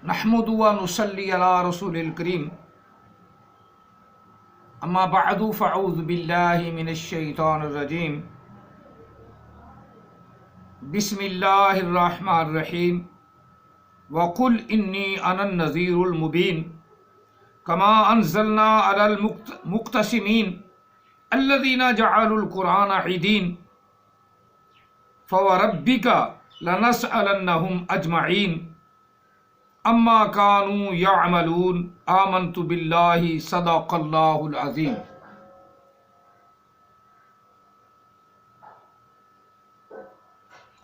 نحمد و نصلی علی رسول الکریم اما بعد فاعوذ باللہ من الشیطان الرجیم بسم اللہ الرحمن الرحیم وقل انی انا النذیر المبین کما انزلنا علی المقتسمین الذین جعلوا القرآن عیدین فوربک لنسألنہم اجمعین اما کانوا یعملون آمنت باللہ صدق اللہ العظیم۔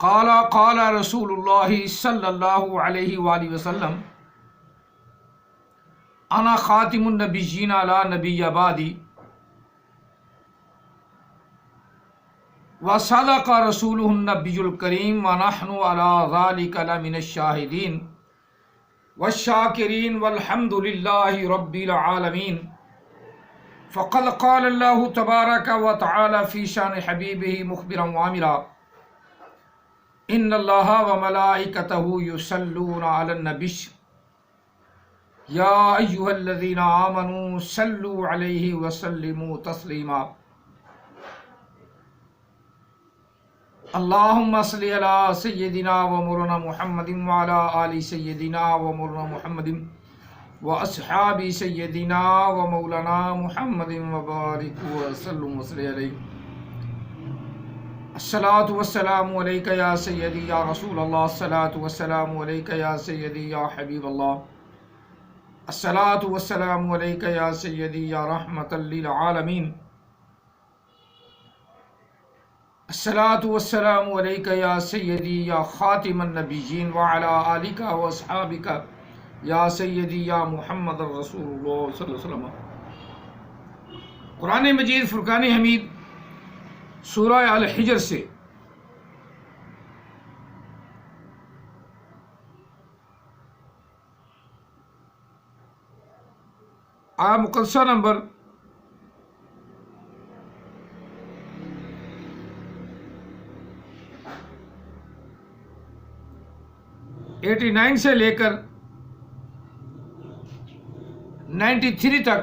قال رسول اللہ صلی اللہ علیہ وآلہ وسلم انا خاتم النبیین لا نبی بعدی وصدق رسولہ النبی الکریم ونحن علی ذلک لمن الشاہدین والشاکرین والحمد للہ رب العالمین۔ فقد قال اللہ تبارک و تعالی فی شان حبیبہ مخبرا وامرا ان اللہ وملائکتہ یصلون علی النبی یا ایہا الذین آمنوا صلوا علیہ وسلموا تسلیما۔ اللہم صلی علی سیدنا و مولانا محمد وعلی آل سیدنا و مولانا محمد و اصحاب سیدنا و مولانا محمد وبارک وسلم وصلی علیہ۔ الصلاۃ والسلام علیک یا سیدی یا رسول اللہ، الصلاۃ والسلام علیک یا سیدی یا حبیب اللہ، الصلاۃ والسلام علیک یا سیدی یا رحمۃ للعالمین، الصلاۃ والسلام علیک یا سیدی یا خاتم النبیین وعلی آلک و اصحابک یا سیدی یا محمد رسول اللہ صلی اللہ علیہ وسلم۔ قرآن مجید فرقان حمید سورہ الحجر سے آیہ مقدسہ نمبر 89 سے لے کر 93 تک،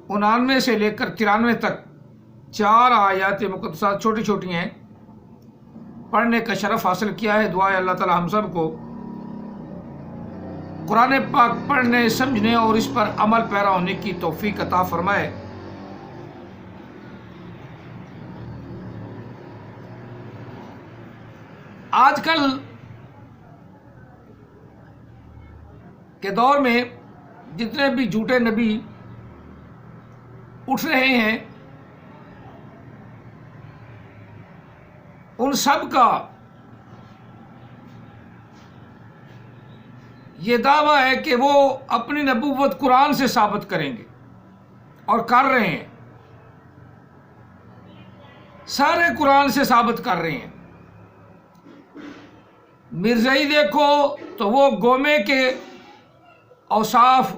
99 سے لے کر 93 تک 4 آیات مقدسہ چھوٹی چھوٹی ہیں، پڑھنے کا شرف حاصل کیا ہے۔ دعا ہے اللہ تعالی ہم سب کو قرآن پاک پڑھنے، سمجھنے اور اس پر عمل پیرا ہونے کی توفیق عطا فرمائے۔ آج کل کے دور میں جتنے بھی جھوٹے نبی اٹھ رہے ہیں، ان سب کا یہ دعویٰ ہے کہ وہ اپنی نبوت قرآن سے ثابت کریں گے اور کر رہے ہیں، سارے قرآن سے ثابت کر رہے ہیں۔ مرزائی دیکھو تو وہ گومے کے اوصاف،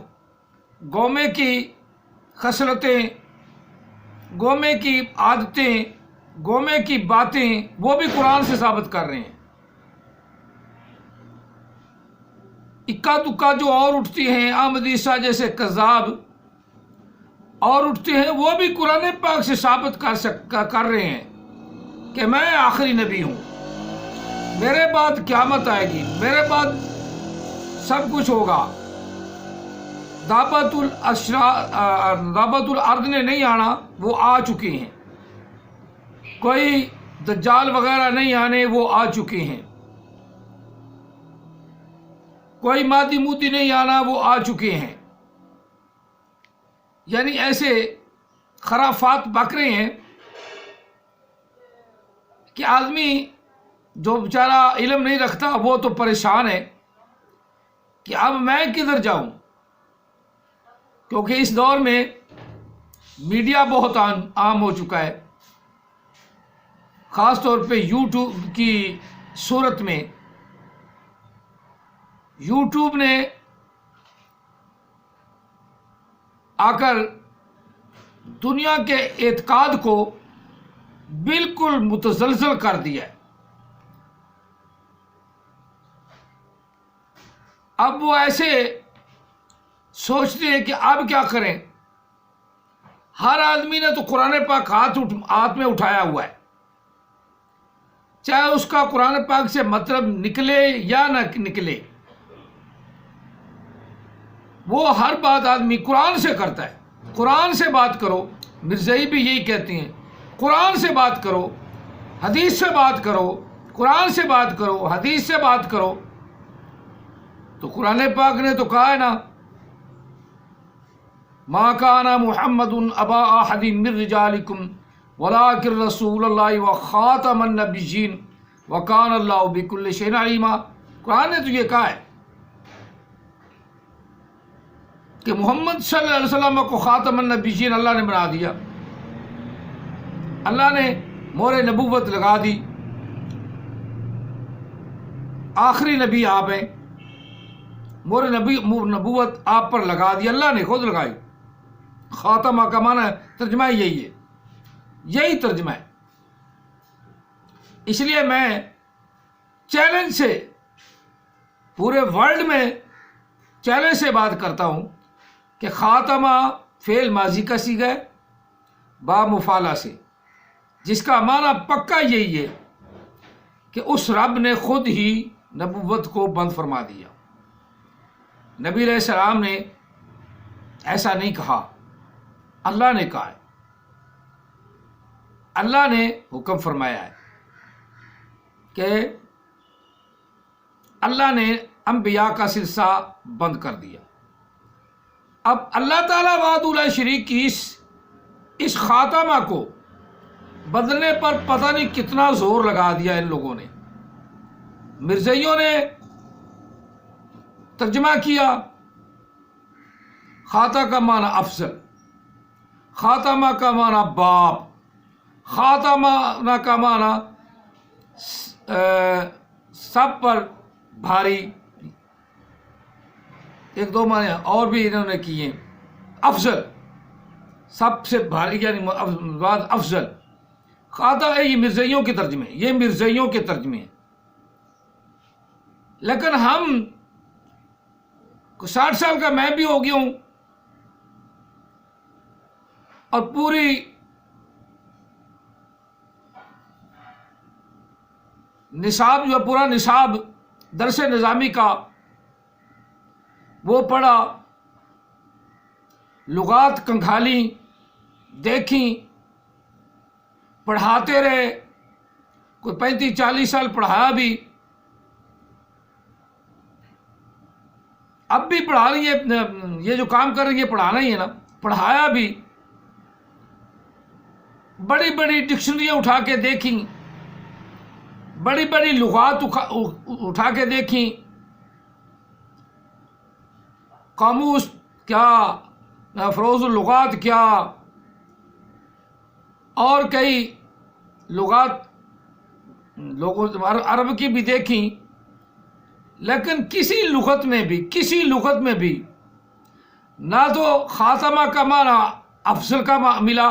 گومے کی خصلتیں، گومے کی عادتیں، گومے کی باتیں وہ بھی قرآن سے ثابت کر رہے ہیں۔ اکا دکا جو اور اٹھتی ہیں، احمدیسہ جیسے کذاب اور اٹھتے ہیں، وہ بھی قرآن پاک سے ثابت کر رہے ہیں کہ میں آخری نبی ہوں، میرے بعد قیامت آئے گی، میرے بعد سب کچھ ہوگا۔ دعوت الارض نے نہیں آنا، وہ آ چکے ہیں۔ کوئی دجال وغیرہ نہیں آنے، وہ آ چکے ہیں۔ کوئی مادی مودی نہیں آنا، وہ آ چکے ہیں۔ یعنی ایسے خرافات بک رہے ہیں کہ آدمی جو بیچارہ علم نہیں رکھتا وہ تو پریشان ہے کہ اب میں کدھر جاؤں، کیونکہ اس دور میں میڈیا بہت عام ہو چکا ہے، خاص طور پہ یوٹیوب کی صورت میں۔ یوٹیوب نے آ کر دنیا کے اعتقاد کو بالکل متزلزل کر دیا ہے۔ اب وہ ایسے سوچتے ہیں کہ اب کیا کریں. ہر آدمی نے تو قرآن پاک ہاتھ میں اٹھایا ہوا ہے، چاہے اس کا قرآن پاک سے مطلب نکلے یا نہ نکلے، وہ ہر بات آدمی قرآن سے کرتا ہے. قرآن سے بات کرو، مرزائی بھی یہی کہتے ہیں، قرآن سے بات کرو، حدیث سے بات کرو، قرآن سے بات کرو، حدیث سے بات کرو. تو قرآن پاک نے تو کہا ہے نا، ما کان محمد ابا احد من رجالکم ولکن رسول اللہ وخاتم النبیین وکان اللہ بکل شیء علیما. قرآن نے تو یہ کہا ہے کہ محمد صلی اللہ علیہ وسلم کو خاتم النبیین اللہ نے بنا دیا، اللہ نے مہر نبوت لگا دی، آخری نبی آپ ہیں، مہر نبوت آپ پر لگا دی، اللہ نے خود لگائی. خاتمہ کا معنی ترجمہ یہی ہے، یہی ترجمہ ہے. اس لیے میں چیلنج سے پورے ورلڈ میں چیلنج سے بات کرتا ہوں کہ خاتمہ فعل ماضی کا صیغہ ہے با مفعلہ سے، جس کا معنی پکا یہی ہے کہ اس رب نے خود ہی نبوت کو بند فرما دیا. نبی علیہ السلام نے ایسا نہیں کہا، اللہ نے کہا ہے، اللہ نے حکم فرمایا ہے کہ اللہ نے انبیاء کا سلسلہ بند کر دیا. اب اللہ تعالیٰ وحدہ لا شریک کی اس خاتمہ کو بدلنے پر پتہ نہیں کتنا زور لگا دیا ان لوگوں نے. مرزائیوں نے ترجمہ کیا خاتہ کا معنی افضل، خاتمہ کا معنی باپ، خاتمہ کا معنی سب پر بھاری، ایک دو معنی اور بھی انہوں نے کیے. افضل سب سے بھاری، یعنی افضل. خاتمہ یہ مرزائیوں کے ترجمے، یہ مرزائیوں کے ترجمے ہیں. لیکن ہم 60 سال کا میں بھی ہو گیا ہوں اور پوری نصاب جو پورا نصاب درس نظامی کا وہ پڑھا، لغات کنکھالی دیکھیں، پڑھاتے رہے، کوئی 35-40 سال پڑھایا بھی، اب بھی پڑھا رہی ہے، یہ جو کام کر رہی ہے پڑھانا ہی ہے نا، پڑھایا بھی، بڑی بڑی ڈکشنریاں اٹھا کے دیکھیں، بڑی بڑی لغات اٹھا کے دیکھیں، قاموس کیا، فروز اللغات کیا، اور کئی لغات لوگوں عرب کی بھی دیکھیں، لیکن کسی لغت میں بھی نہ تو خاتمہ کا معنی افضل کا ملا،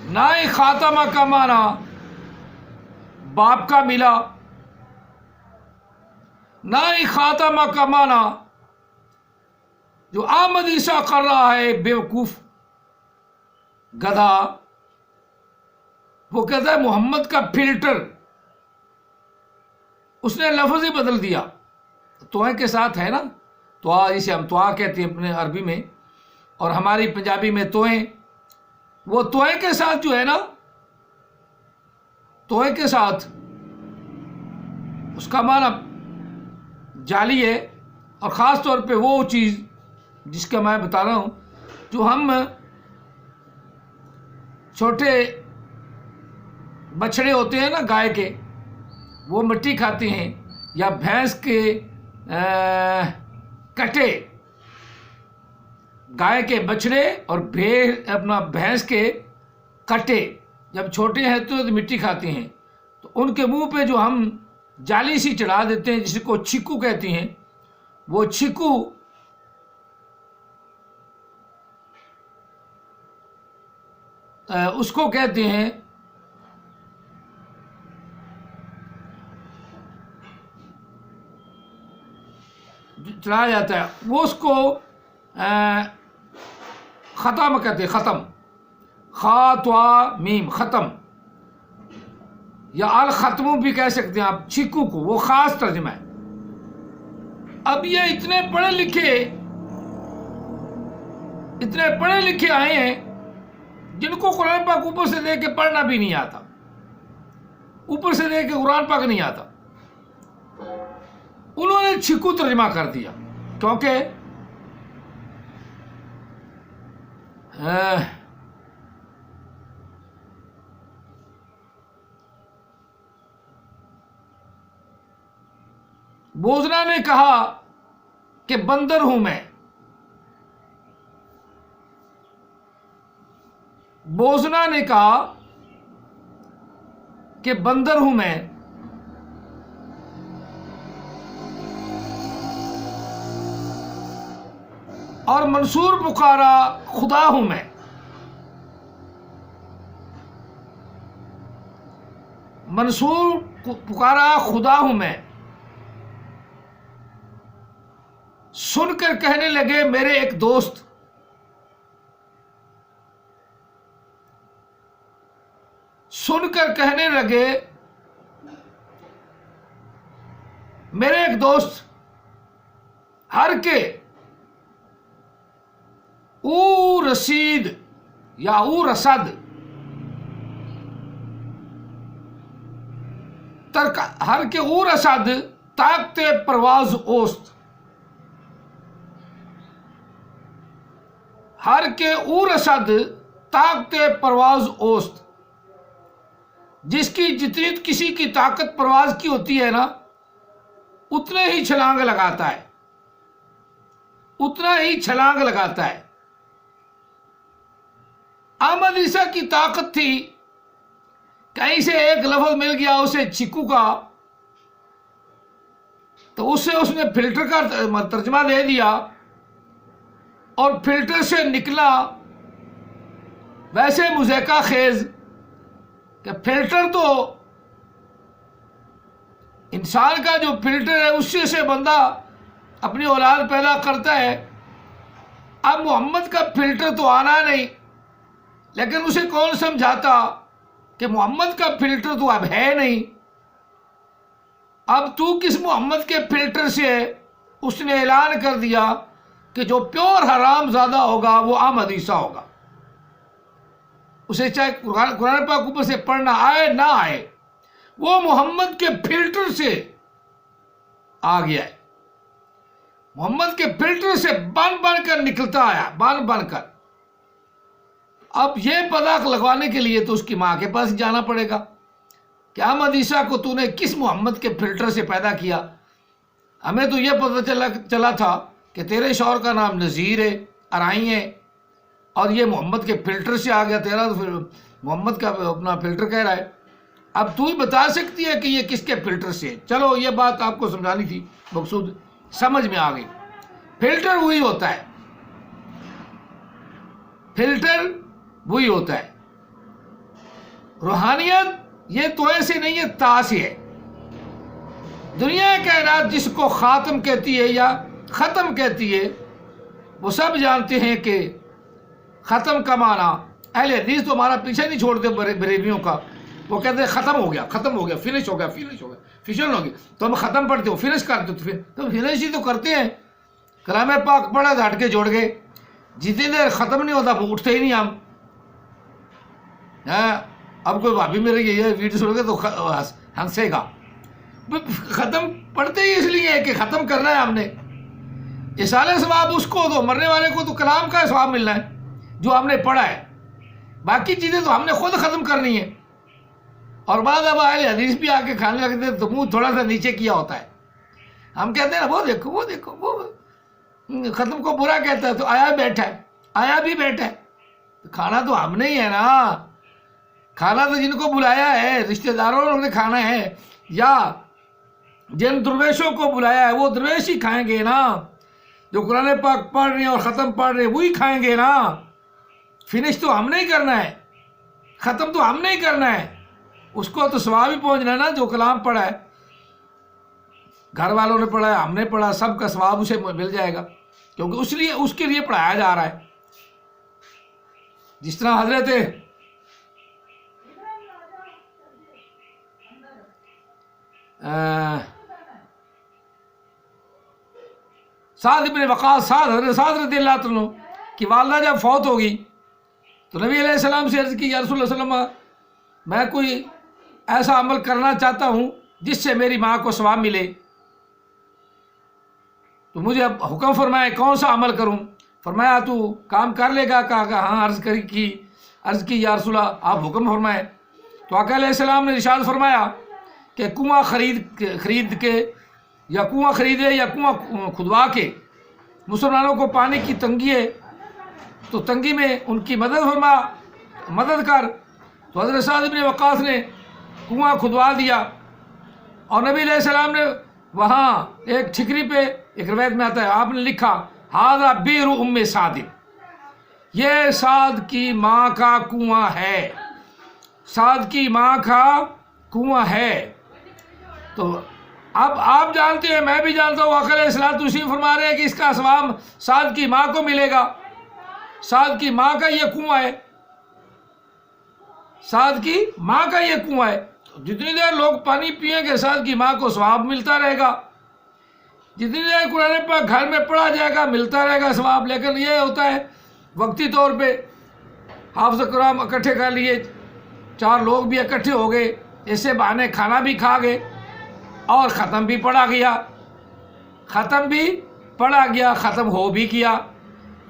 نہ ہی خاتمہ کا معنی باپ کا ملا، نہ ہی خاتمہ کا معنی جو احمد عیسیٰ کر رہا ہے بیوقوف گدھا، وہ کہتا ہے محمد کا فلٹر، اس نے لفظ ہی بدل دیا. توئے کے ساتھ ہے نا، توا، اسے ہم توا کہتے ہیں اپنے عربی میں، اور ہماری پنجابی میں توئے. وہ توئے کے ساتھ جو ہے نا، توئے کے ساتھ اس کا معنی جعلی ہے، اور خاص طور پہ وہ چیز جس کا میں بتا رہا ہوں، جو ہم چھوٹے بچڑے ہوتے ہیں نا گائے کے، وہ مٹی کھاتے ہیں، یا بھینس کے کٹے، گائے کے بچڑے اور اپنا بھینس کے کٹے جب چھوٹے ہیں تو مٹی کھاتے ہیں، تو ان کے منہ پہ جو ہم جالی سی چڑھا دیتے ہیں، جس کو چھکو کہتے ہیں، وہ چھکو اس کو کہتے ہیں چلایا جاتا ہے وہ اس کو ختم کہتے ہیں، ختم، خا توا میم، ختم، یا الختم بھی کہہ سکتے ہیں آپ چیکو کو، وہ خاص ترجمہ ہے۔ اب یہ اتنے پڑھے لکھے آئے ہیں جن کو قرآن پاک اوپر سے دیکھ کے پڑھنا بھی نہیں آتا، اوپر سے دیکھ کے قرآن پاک نہیں آتا، انہوں نے چھکو ترجمہ کر دیا، کیونکہ بوزنا نے کہا کہ بندر ہوں میں، بوزنا نے کہا کہ بندر ہوں میں، اور منصور پکارا خدا ہوں میں۔ منصور پکارا خدا ہوں میں، سن کر کہنے لگے میرے ایک دوست، سن کر کہنے لگے میرے ایک دوست، ہر کے او رسید یا او رسد، ہر کے او رسد طاقت پرواز اوست، ہر کے او رسد طاقت پرواز اوست، جس کی جتنی کسی کی طاقت پرواز کی ہوتی ہے نا اتنے ہی چھلانگ لگاتا ہے، اتنا ہی چھلانگ لگاتا ہے۔ احمد عیسیٰ کی طاقت تھی، کہیں سے ایک لفظ مل گیا اسے چیکو کا، تو اس نے فلٹر کا ترجمہ دے دیا، اور فلٹر سے نکلا ویسے مذائقہ خیز کہ فلٹر تو انسان کا جو فلٹر ہے اس سے بندہ اپنی اولاد پیدا کرتا ہے۔ اب محمد کا فلٹر تو آنا نہیں، لیکن اسے کون سمجھاتا کہ محمد کا فلٹر تو اب ہے نہیں، اب تو کس محمد کے فلٹر سے؟ اس نے اعلان کر دیا کہ جو پیور حرام زادہ ہوگا وہ احمد عیسیٰ ہوگا، اسے چاہے قرآن پاک اوپر سے پڑھنا آئے نہ آئے، وہ محمد کے فلٹر سے آ گیا ہے، محمد کے فلٹر سے بن کر نکلتا آیا، بن کر۔ اب یہ پتہ لگوانے کے لیے تو اس کی ماں کے پاس جانا پڑے گا کہ احمد عیسیٰ کو تو نے کس محمد کے فلٹر سے پیدا کیا؟ ہمیں تو یہ پتہ چلا تھا کہ تیرے شوہر کا نام نذیر ہے، ارائی ہے، اور یہ محمد کے فلٹر سے آ گیا، تیرا تو محمد کا اپنا فلٹر کہہ رہا ہے۔ اب تو ہی بتا سکتی ہے کہ یہ کس کے فلٹر سے ہے؟ چلو یہ بات آپ کو سمجھانی تھی، مقصود سمجھ میں آ گئی۔ فلٹر وہی ہوتا ہے، فلٹر وہی ہوتا ہے۔ روحانیت یہ تو ایسے نہیں ہے، تا سے ہے۔ دنیا کائنات جس کو خاتم کہتی ہے یا ختم کہتی ہے، وہ سب جانتے ہیں کہ ختم کا معنی، اہل حدیث تو ہمارا پیچھے نہیں چھوڑتے بریلویوں کا، وہ کہتے ہیں ختم ہو گیا، فنش ہو گیا، فیشن ہو گیا، تو ہم ختم پڑھتے ہو، فنش کرتے تو فنش ہی تو کرتے ہیں۔ کلام پاک پڑھا تو ہٹ کے جوڑ گئے، جتنی دیر ختم نہیں ہوتا وہ اٹھتے ہی نہیں ہم۔ اب کوئی بھابھی میرے یہ ویڈیو سن گے تو ہنسے گا، ختم پڑھتے ہی اس لیے ہے کہ ختم کرنا ہے ہم نے، اصالہ ثواب اس کو تو مرنے والے کو تو کلام کا ثواب ملنا ہے جو ہم نے پڑھا ہے، باقی چیزیں تو ہم نے خود ختم کرنی ہے۔ اور بعد اب اہل حدیث بھی آ کے کھانے لگتے ہیں تو منہ تھوڑا سا نیچے کیا ہوتا ہے، ہم کہتے ہیں نا وہ دیکھو وہ ختم کو برا کہتا ہے، تو آیا بھی بیٹھا ہے، کھانا تو ہم نے ہی ہے نا، کھانا تو جن کو بلایا ہے رشتہ داروں نے کھانا ہے، یا جن درویشوں کو بلایا ہے وہ درویش ہی کھائیں گے نا، جو قرآن پاک پڑھ رہے ہیں اور ختم پڑھ رہے ہیں وہی کھائیں گے نا۔ فنش تو ہم نے ہی کرنا ہے، ختم تو ہم نے ہی کرنا ہے، اس کو تو ثواب ہی پہنچنا ہے نا جو کلام پڑھا ہے۔ گھر والوں نے پڑھا ہے، ہم نے پڑھا، سب کا ثواب اسے مل جائے گا، کیونکہ اس کے لیے پڑھایا جا رہا ہے۔ جس طرح حضرت سعد بن وقاص، حضرت سعد رضی اللہ عنہ کی والدہ جب فوت ہوگی تو نبی علیہ السلام سے عرض کی، یا رسول اللہ صلی اللہ علیہ وسلم، میں کوئی ایسا عمل کرنا چاہتا ہوں جس سے میری ماں کو ثواب ملے، تو مجھے اب حکم فرمائے کون سا عمل کروں؟ فرمایا تو کام کر لے گا؟ کہا کہ ہاں۔ عرض کی یا رسول اللہ آپ حکم فرمائے۔ تو آقا علیہ السلام نے ارشاد فرمایا کہ کنواں خرید کے یا کنواں خریدے یا کنواں کھدوا کے، مسلمانوں کو پانی کی تنگی ہے تو تنگی میں ان کی مدد کر۔ تو حضرت سعد بن وقاص نے کنواں کھدوا دیا، اور نبی علیہ السلام نے وہاں ایک ٹھکری پہ، ایک روایت میں آتا ہے، آپ نے لکھا ھذا بئر ام سعد، یہ سعد کی ماں کا کنواں ہے، سعد کی ماں کا کنواں ہے۔ تو اب آپ جانتے ہیں، میں بھی جانتا ہوں، آقا علیہ السلام اسی فرما رہے ہیں کہ اس کا ثواب سعد کی ماں کو ملے گا۔ سعد کی ماں کا یہ کنواں ہے، سعد کی ماں کا یہ کنواں ہے۔ جتنی دیر لوگ پانی پئیں گے سعد کی ماں کو ثواب ملتا رہے گا، جتنی دیر قرآن پاک گھر میں پڑھا جائے گا ملتا رہے گا ثواب۔ لیکن یہ ہوتا ہے وقتی طور پہ حافظ کرام اکٹھے کر لیے، 4 لوگ بھی اکٹھے ہو گئے، ایسے بہانے کھانا بھی کھا گئے اور ختم بھی پڑھا گیا، ختم ہو بھی گیا،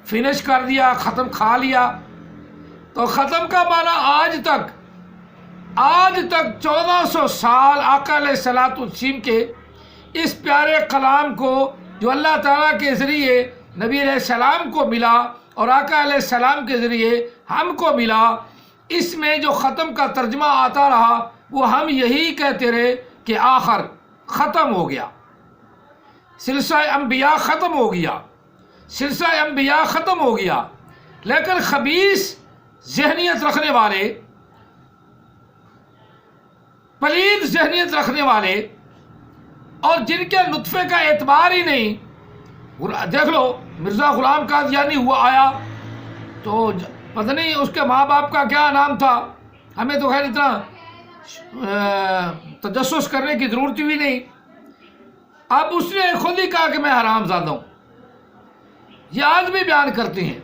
فنش کر دیا، ختم کھا لیا۔ تو ختم کا معنی آج تک 1400 سال آقا علیہ السلام کے اس پیارے کلام کو جو اللہ تعالیٰ کے ذریعے نبی علیہ السلام کو ملا اور آقا علیہ السلام کے ذریعے ہم کو ملا، اس میں جو ختم کا ترجمہ آتا رہا وہ ہم یہی کہتے رہے کہ آخر ختم ہو گیا، سلسلہ انبیاء ختم ہو گیا، سلسلہ انبیاء ختم ہو گیا۔ لیکن خبیث ذہنیت رکھنے والے، پلید ذہنیت رکھنے والے، اور جن کے نطفے کا اعتبار ہی نہیں، دیکھ لو مرزا غلام قادیانی ہوا آیا تو پتہ نہیں اس کے ماں باپ کا کیا نام تھا، ہمیں تو خیر اتنا تجسس کرنے کی ضرورت بھی نہیں۔ اب اس نے خود ہی کہا کہ میں حرام زادہ ہوں۔ یہ آج بھی بیان کرتے ہیں،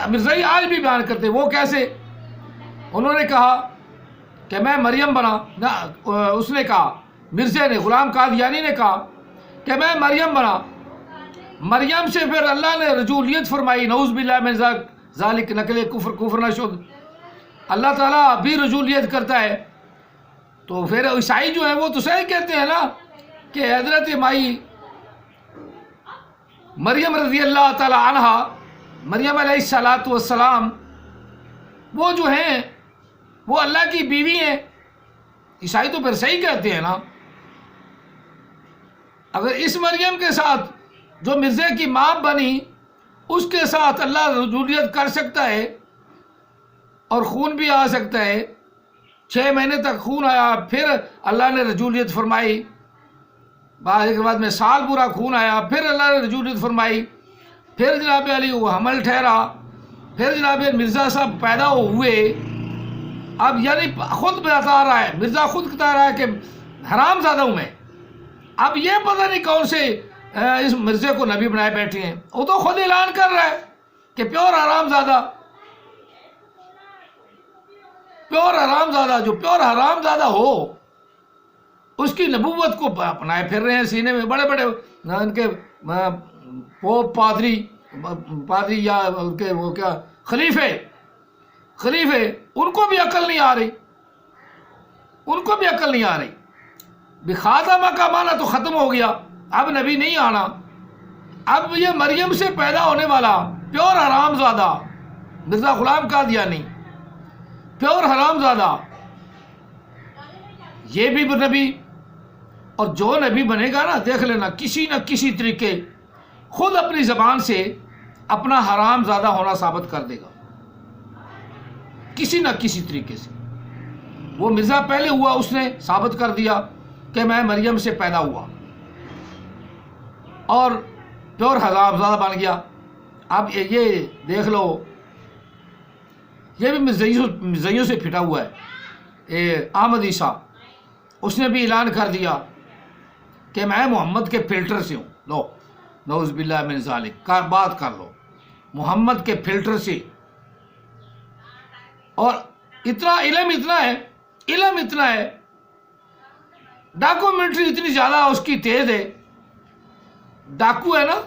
مرزائی آج بھی بیان کرتے ہیں۔ وہ کیسے؟ انہوں نے کہا کہ میں مریم بنا، اس نے کہا، مرزا نے، غلام قادیانی نے کہا کہ میں مریم بنا، مریم سے پھر اللہ نے رجولیت فرمائی، نعوذ باللہ من ذالک، نقل کفر نشد، اللہ تعالیٰ بھی رجولیت کرتا ہے۔ تو پھر عیسائی جو ہیں وہ تو صحیح کہتے ہیں نا کہ حضرت مائی مریم رضی اللہ تعالی عنہ، مریم علیہ السلام، وہ جو ہیں وہ اللہ کی بیوی ہیں۔ عیسائی تو پھر صحیح کہتے ہیں نا۔ اگر اس مریم کے ساتھ جو مرزا کی ماں بنی اس کے ساتھ اللہ رجولیت کر سکتا ہے اور خون بھی آ سکتا ہے، 6 مہینے تک خون آیا، پھر اللہ نے رجولیت فرمائی، بعد میں سال پورا خون آیا، پھر اللہ نے رجولیت فرمائی، پھر جناب علی وہ حمل ٹھہرا، پھر جناب مرزا صاحب پیدا ہوئے۔ اب یعنی خود بتا رہا ہے، مرزا خود بتا رہا ہے کہ حرام زادہ ہوں میں۔ اب یہ پتہ نہیں کون سے اس مرزے کو نبی بنائے بیٹھے ہیں، وہ تو خود اعلان کر رہا ہے کہ پیور حرام زادہ، پیور حرام زادہ، جو پیور حرام زادہ ہو اس کی نبوت کو اپنائے پھر رہے ہیں سینے میں۔ بڑے بڑے ان کے پوپ، پادری یا ان کے وہ کیا خلیفے، ان کو بھی عقل نہیں آ رہی، خاتمہ کا معنی تو ختم ہو گیا، اب نبی نہیں آنا۔ اب یہ مریم سے پیدا ہونے والا پیور حرام زادہ مرزا غلام قادیانی، پیور حرام زادہ، یہ بھی نبی، اور جو نبی بنے گا نا دیکھ لینا کسی نہ کسی طریقے خود اپنی زبان سے اپنا حرام زادہ ہونا ثابت کر دے گا، کسی نہ کسی طریقے سے۔ وہ مرزا پہلے ہوا، اس نے ثابت کر دیا کہ میں مریم سے پیدا ہوا، اور پیور حرامزادہ بن گیا. اب یہ دیکھ لو، یہ بھی مزیوں سے پھٹا ہوا ہے. احمد عیسیٰ اس نے بھی اعلان کر دیا کہ میں محمد کے فلٹر سے ہوں. لو نعوذ باللہ من ذالک، بات کر لو محمد کے فلٹر سے. اور اتنا علم اتنا ہے، ڈاکومنٹری اتنی زیادہ اس کی تیز ہے. ڈاکو ہے نا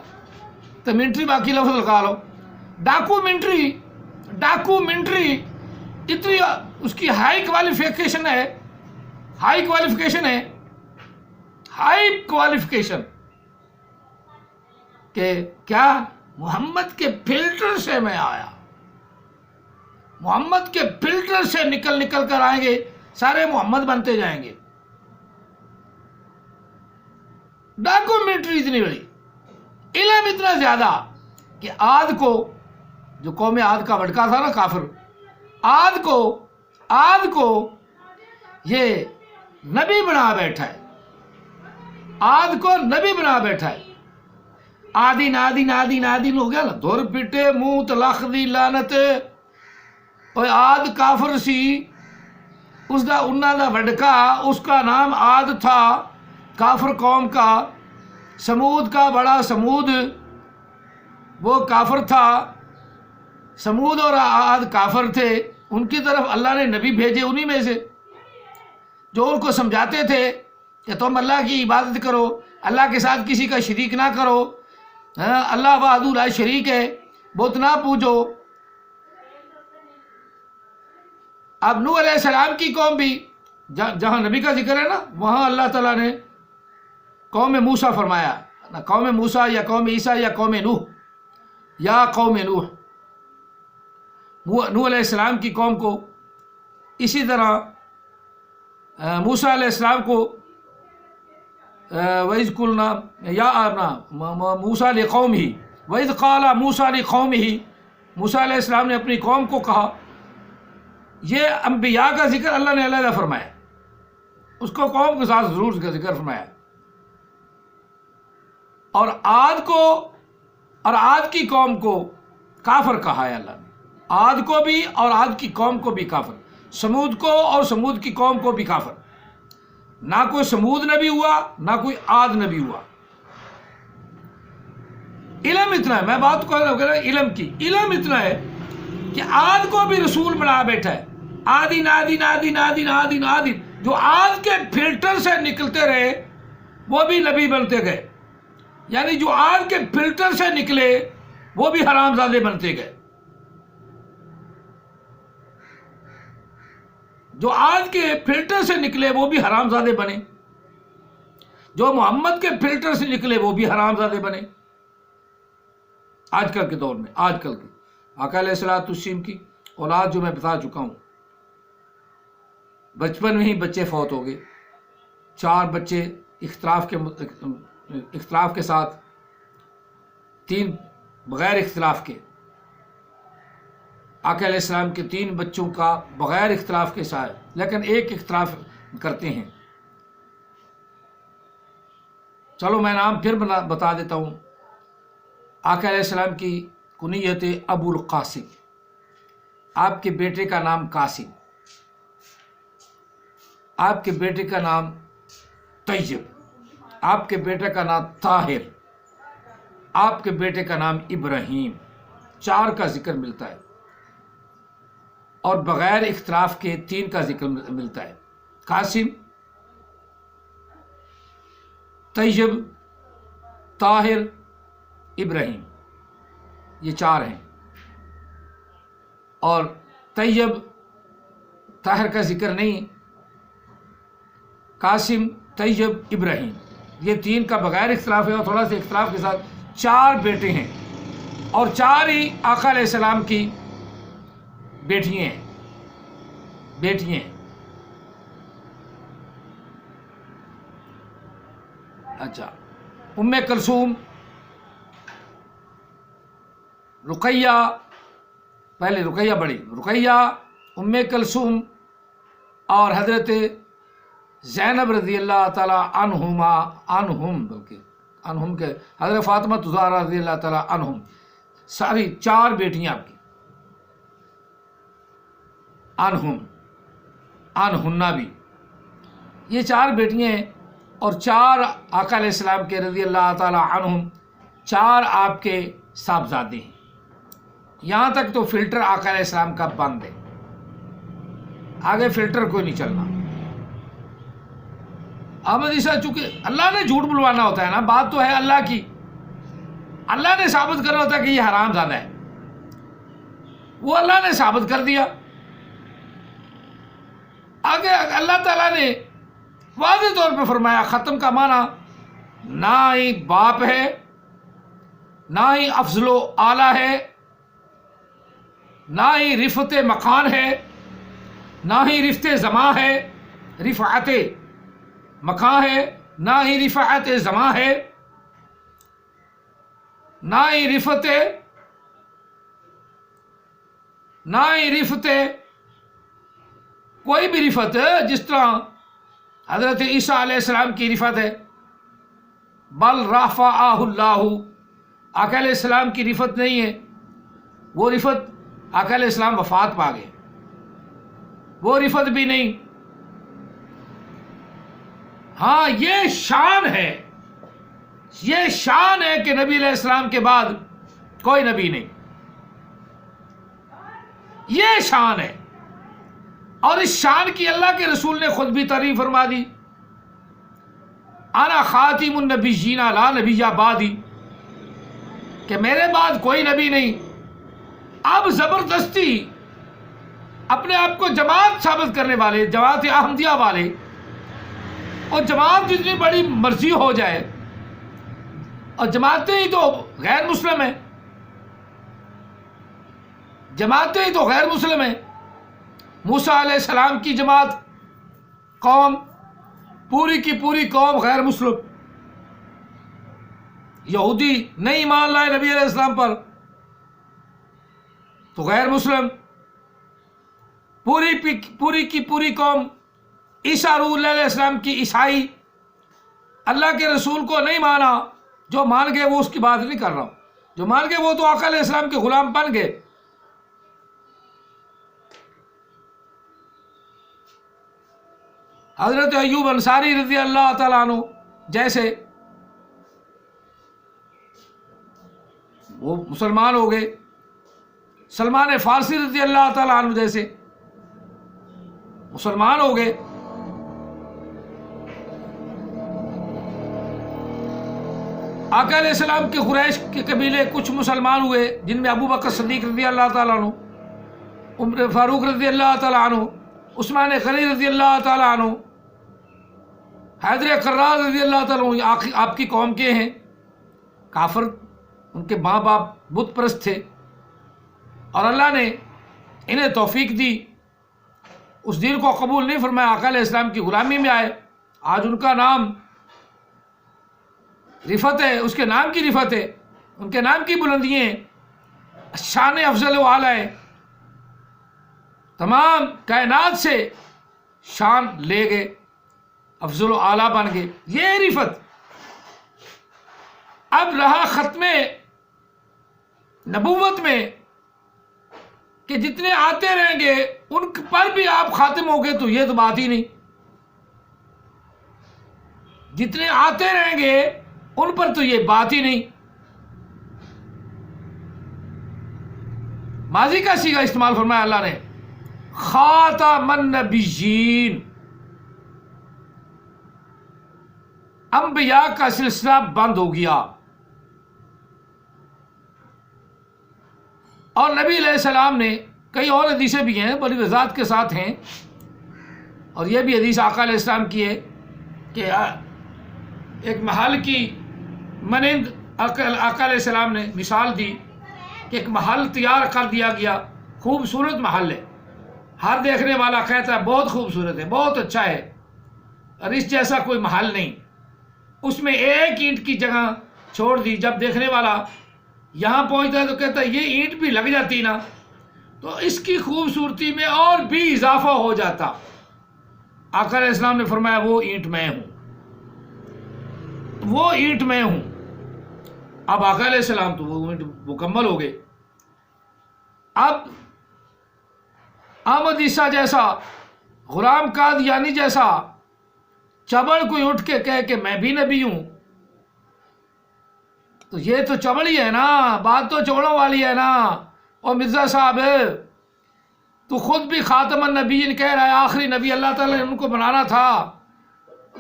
تو منٹری باقی لفظ لگا لو. ڈاکومنٹری اتنی اس کی ہائی کوالیفیکیشن کہ کیا محمد کے فلٹر سے میں آیا، محمد کے فلٹر سے نکل کر آئیں گے، سارے محمد بنتے جائیں گے. ڈاکومنٹری اتنی بڑی، علم اتنا زیادہ کہ عاد کو، جو قوم عاد کا بڑکا تھا نا کافر، عاد کو یہ نبی بنا بیٹھا ہے. عاد کو نبی بنا بیٹھا ہے. آدین ہو گیا نا، دھر پٹے منہ تلخ دی لعنت. اور عاد کافر سی، اس دا انہاں دا وڈکا، اس کا نام عاد تھا، کافر قوم کا. سمود کا بڑا سمود وہ کافر تھا. سمود اور عاد کافر تھے. ان کی طرف اللہ نے نبی بھیجے، انہی میں سے جو ان کو سمجھاتے تھے کہ تم اللہ کی عبادت کرو، اللہ کے ساتھ کسی کا شریک نہ کرو، اللہ وحدہ لا شریک ہے، بت نہ پوجو. اب نوح علیہ السلام کی قوم بھی، جہاں نبی کا ذکر ہے نا، وہاں اللہ تعالیٰ نے قوم موسیٰ فرمایا، نہ قوم موسیٰ یا قوم عیسیٰ یا قوم نوح، یا قوم نوح. نوح علیہ السلام کی قوم کو اسی طرح موسیٰ علیہ السلام کو وَإِذْ قُلْنَا یا موسیٰ لِقَوْمِهِ وَإِذْ قَالَ مُوسَىٰ لِقَوْمِهِ، موسیٰ علیہ السلام نے اپنی قوم کو کہا. یہ انبیاء کا ذکر اللہ نے علیحدہ فرمایا، اس کو قوم کے ساتھ ضرور کا ذکر فرمایا. اور عاد کی قوم کو کافر کہا ہے اللہ نے. عاد کو بھی اور عاد کی قوم کو بھی کافر، سمود کو اور سمود کی قوم کو بھی کافر. نہ کوئی سمود نبی ہوا، نہ کوئی عاد نبی ہوا. علم اتنا ہے، میں بات کر رہا ہوں علم کی، علم اتنا ہے کہ عاد کو بھی رسول بنا بیٹھا ہے. آدین جو عاد کے فلٹر سے نکلتے رہے وہ بھی نبی بنتے گئے. یعنی جو عاد کے فلٹر سے نکلے وہ بھی حرامزادے بنتے گئے. جو عاد کے فلٹر سے نکلے وہ بھی حرامزادے بنے، جو محمد کے فلٹر سے نکلے وہ بھی حرامزادے بنے. آج کل کے دور میں، آج کل کے آقا علیہ الصلوۃ والسلام کی اولاد جو میں بتا چکا ہوں، بچپن میں ہی بچے فوت ہو گئے. 4 بچے اختلاف کے ساتھ، 3 بغیر اختلاف کے. آقا علیہ السلام کے 3 بچوں کا بغیر اختلاف کے ساتھ، لیکن ایک اختلاف کرتے ہیں. چلو میں نام پھر بتا دیتا ہوں. آقا علیہ السلام کی کنیت ابو القاسم، آپ کے بیٹے کا نام قاسم، آپ کے بیٹے کا نام طیب، آپ کے بیٹے کا نام طاہر، آپ کے بیٹے کا نام ابراہیم. 4 کا ذکر ملتا ہے اور بغیر اختلاف کے 3 کا ذکر ملتا ہے. قاسم، طیب، طاہر، ابراہیم، یہ 4 ہیں. اور طیب طاہر کا ذکر نہیں. قاسم، طیب، ابراہیم، یہ 3 کا بغیر اختلاف ہے، اور تھوڑا سا اختلاف کے ساتھ 4 بیٹے ہیں، اور 4 ہی آقا علیہ السلام کی بیٹیاں ہیں. اچھا، ام کلثوم، رقیہ، پہلے رقیہ بڑی، رقیہ، ام کلثوم اور حضرت زینب رضی اللہ تعالی عنہم، بلکہ عنہم کے حضرت فاطمہ زہرا رضی اللہ تعالیٰ عنہم، ساری 4 بیٹیاں آپ کی، عنہم عنہنہ بھی، یہ 4 بیٹیاں ہیں، اور 4 آقا علیہ السلام کے رضی اللہ تعالیٰ عنہم، 4 آپ کے صاحبزادے ہیں۔ یہاں تک تو فلٹر آقا علیہ السلام کا بند ہے، آگے فلٹر کوئی نہیں چلنا۔ احمد عیسیٰ چونکہ اللہ نے جھوٹ بلوانا ہوتا ہے نا، بات تو ہے اللہ کی، اللہ نے ثابت کرنا ہوتا ہے کہ یہ حرام زادہ ہے، وہ اللہ نے ثابت کر دیا۔ آگے اللہ تعالیٰ نے واضح طور پہ فرمایا، ختم کا معنی نہ ہی باپ ہے، نہ ہی افضل و اعلیٰ ہے، نہ ہی رفعت مکان ہے، نہ ہی رفعت زماں ہے، رفعت مکان ہے، نہ ہی رفعت زماں ہے، نہ ہی رفعت کوئی بھی رفعت، جس طرح حضرت عیسیٰ علیہ السلام کی رفعت ہے، بل رفعہ اللہ، آقا علیہ السلام کی رفعت نہیں ہے، وہ رفعت آقا علیہ السلام وفات پا گئے، وہ رفعت بھی نہیں۔ ہاں یہ شان ہے، یہ شان ہے کہ نبی علیہ السلام کے بعد کوئی نبی نہیں، یہ شان ہے، اور اس شان کی اللہ کے رسول نے خود بھی تعریف فرما دی، انا خاتم النبیین لا نبی بعدی، کہ میرے بعد کوئی نبی نہیں۔ اب زبردستی اپنے آپ کو جماعت ثابت کرنے والے، جماعت احمدیہ والے، اور جماعت جتنی بڑی مرضی ہو جائے، اور جماعتیں ہی تو غیر مسلم ہیں، جماعتیں ہی تو غیر مسلم ہیں۔ موسیٰ علیہ السلام کی جماعت، قوم، پوری کی پوری قوم غیر مسلم، یہودی نہیں مان لائے نبی علیہ السلام پر تو غیر مسلم، پوری کی پوری قوم عیسیٰ روح اللہ علیہ السلام کی عیسائی، اللہ کے رسول کو نہیں مانا، جو مان گئے وہ اس کی بات نہیں کر رہا ہوں، جو مان گئے وہ تو آقا علیہ السلام کے غلام بن گئے۔ حضرت ایوب انصاری رضی اللہ تعالیٰ عنہ جیسے وہ مسلمان ہو گئے، سلمان فارسی رضی اللہ تعالیٰ عنہ جیسے مسلمان ہو گئے۔ آقا علیہ السلام کے قریش کے قبیلے کچھ مسلمان ہوئے، جن میں ابو بکر صدیق رضی اللہ تعالیٰ عنہ، عمر فاروق رضی اللہ تعالیٰ عنہ، عثمان غنی رضی اللہ تعالیٰ عنہ، حیدر کرار رضی اللہ تعالیٰ عنہ آپ کی قوم کے ہیں، کافر، ان کے ماں باپ بت پرست تھے، اور اللہ نے انہیں توفیق دی، اس دین کو قبول نہیں فرمایا، آقا علیہ السلام کی غلامی میں آئے۔ آج ان کا نام رفعت ہے، اس کے نام کی رفعت ہے، ان کے نام کی بلندیاں ہیں، شان افضل و اعلیٰ ہے، تمام کائنات سے شان لے گئے، افضل و اعلیٰ بن گئے، یہ رفعت۔ اب رہا ختم نبوت میں کہ جتنے آتے رہیں گے ان پر بھی آپ خاتم ہو گئے، تو یہ تو بات ہی نہیں، جتنے آتے رہیں گے ان پر تو یہ بات ہی نہیں۔ ماضی کا صیغہ استعمال فرمایا اللہ نے، خاتم النبیین، انبیاء کا سلسلہ بند ہو گیا، اور نبی علیہ السلام نے کئی اور حدیثیں بھی ہیں بڑی وضاحت کے ساتھ ہیں، اور یہ بھی حدیث آقا علیہ السلام کی ہے کہ ایک محل کی مانند آقا علیہ السلام نے مثال دی کہ ایک محل تیار کر دیا گیا، خوبصورت محل ہے، ہر دیکھنے والا کہتا ہے بہت خوبصورت ہے، بہت اچھا ہے، اور اس جیسا کوئی محل نہیں، اس میں ایک اینٹ کی جگہ چھوڑ دی، جب دیکھنے والا یہاں پہنچتا ہے تو کہتا ہے یہ اینٹ بھی لگ جاتی نا تو اس کی خوبصورتی میں اور بھی اضافہ ہو جاتا۔ آقا علیہ السلام نے فرمایا وہ اینٹ میں ہوں، وہ اینٹ میں ہوں، اب آقا علیہ السلام تو وہ مکمل ہو گئے. اب احمد عیسیٰ جیسا، غلام قادیانی جیسا چبڑ کوئی اٹھ کے کہے کہ میں بھی نبی ہوں، تو یہ تو چبڑ ہی ہے نا، بات تو چبڑوں والی ہے نا. اور مرزا صاحب تو خود بھی خاتم النبیین کہہ رہا ہے، آخری نبی اللہ تعالیٰ نے ان کو بنانا تھا،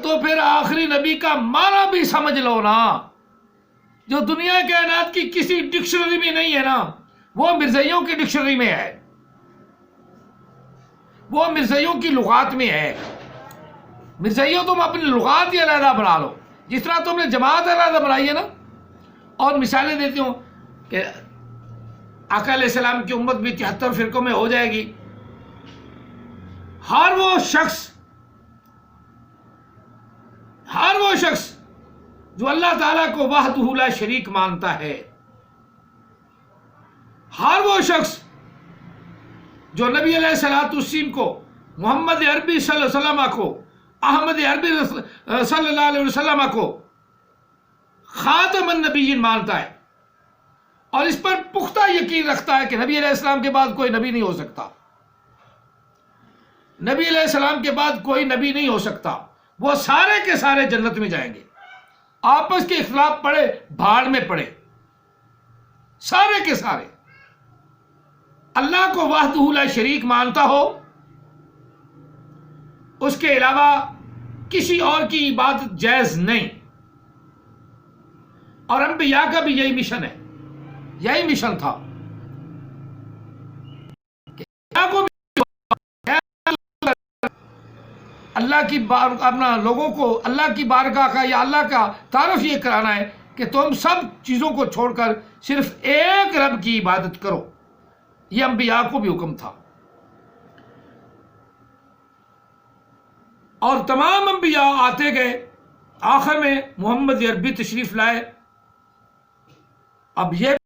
تو پھر آخری نبی کا معنی بھی سمجھ لو نا. جو دنیا کائنات کی کسی ڈکشنری میں نہیں ہے نا، وہ مرزائیوں کی ڈکشنری میں ہے، وہ مرزائیوں کی لغات میں ہے. مرزائیوں تم اپنی لغات ہی علیحدہ بنا لو، جس طرح تم نے جماعت علیحدہ بنائی ہے نا. اور مثالیں دیتی ہوں کہ آقا علیہ السلام کی امت بھی 73 فرقوں میں ہو جائے گی. ہر وہ شخص جو اللہ تعالیٰ کو وحدہ لا شریک مانتا ہے، ہر وہ شخص جو نبی علیہ الصلوۃ والسلام کو، محمد عربی صلی اللہ علیہ وسلم کو، احمد عربی صلی اللہ علیہ وسلم کو خاتم النبیین مانتا ہے، اور اس پر پختہ یقین رکھتا ہے کہ نبی علیہ السلام کے بعد کوئی نبی نہیں ہو سکتا، نبی علیہ السلام کے بعد کوئی نبی نہیں ہو سکتا، وہ سارے کے سارے جنت میں جائیں گے. آپس کے اختلاف پڑے بھاڑ میں پڑے، سارے کے سارے. اللہ کو وحدہ لا شریک مانتا ہو، اس کے علاوہ کسی اور کی عبادت جائز نہیں. اور انبیاء کا بھی یہی مشن ہے، یہی مشن تھا کہ اللہ کی اپنا لوگوں کو اللہ کی بارگاہ کا یا اللہ کا تعارف یہ کرانا ہے کہ تم سب چیزوں کو چھوڑ کر صرف ایک رب کی عبادت کرو. یہ انبیاء کو بھی حکم تھا. اور تمام انبیاء آتے گئے، آخر میں محمد عربی تشریف لائے. اب یہ